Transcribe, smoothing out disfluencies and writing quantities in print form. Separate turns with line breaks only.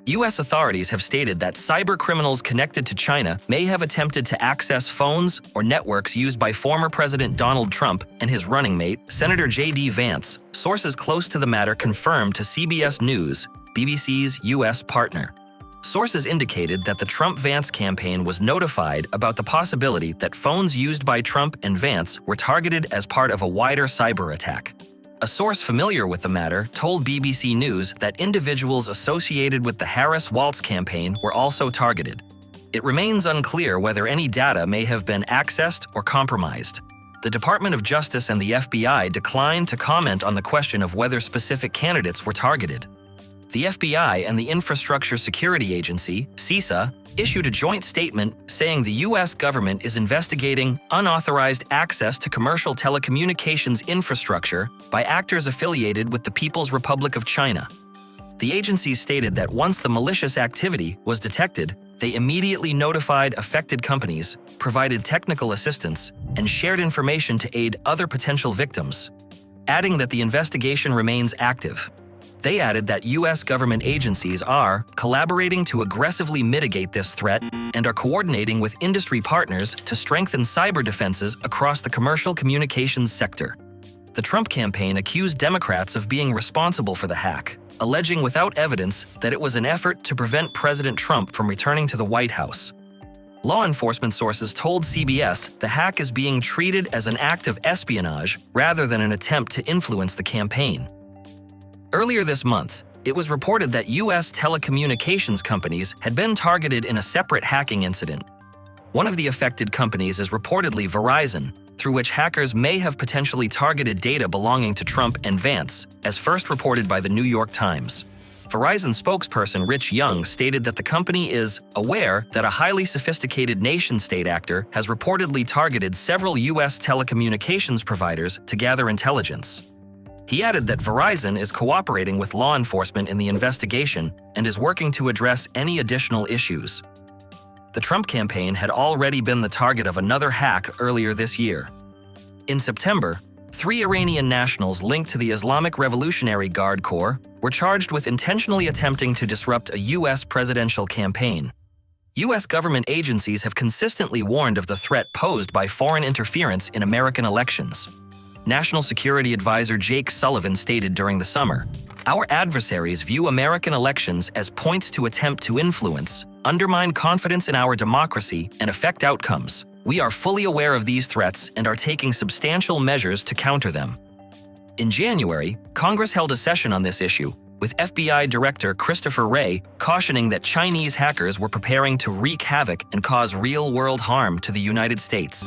U.S. authorities have stated that cybercriminals connected to China may have attempted to access phones or networks used by former President Donald Trump and his running mate, Senator JD Vance. Sources close to the matter confirmed to CBS News, BBC's U.S. partner. Sources indicated that the Trump-Vance campaign was notified about the possibility that phones used by Trump and Vance were targeted as part of a wider cyber attack. A source familiar with the matter told BBC News that individuals associated with the Harris-Walz campaign were also targeted. It remains unclear whether any data may have been accessed or compromised. The Department of Justice and the FBI declined to comment on the question of whether specific candidates were targeted. The FBI and the Infrastructure Security Agency, CISA, issued a joint statement saying the U.S. government is investigating unauthorized access to commercial telecommunications infrastructure by actors affiliated with the People's Republic of China. The agencies stated that once the malicious activity was detected, they immediately notified affected companies, provided technical assistance, and shared information to aid other potential victims, adding that the investigation remains active. They added that U.S. government agencies are collaborating to aggressively mitigate this threat and are coordinating with industry partners to strengthen cyber defenses across the commercial communications sector. The Trump campaign accused Democrats of being responsible for the hack, alleging without evidence that it was an effort to prevent President Trump from returning to the White House. Law enforcement sources told CBS the hack is being treated as an act of espionage rather than an attempt to influence the campaign. Earlier this month, it was reported that U.S. telecommunications companies had been targeted in a separate hacking incident. One of the affected companies is reportedly Verizon, through which hackers may have potentially targeted data belonging to Trump and Vance, as first reported by the New York Times. Verizon spokesperson Rich Young stated that the company is aware that a highly sophisticated nation-state actor has reportedly targeted several U.S. telecommunications providers to gather intelligence. He added that Verizon is cooperating with law enforcement in the investigation and is working to address any additional issues. The Trump campaign had already been the target of another hack earlier this year. In September, 3 Iranian nationals linked to the Islamic Revolutionary Guard Corps were charged with intentionally attempting to disrupt a U.S. presidential campaign. U.S. government agencies have consistently warned of the threat posed by foreign interference in American elections. National Security Advisor Jake Sullivan stated during the summer, "Our adversaries view American elections as points to attempt to influence, undermine confidence in our democracy, and affect outcomes. We are fully aware of these threats and are taking substantial measures to counter them." In January, Congress held a session on this issue, with FBI Director Christopher Wray cautioning that Chinese hackers were preparing to wreak havoc and cause real-world harm to the United States.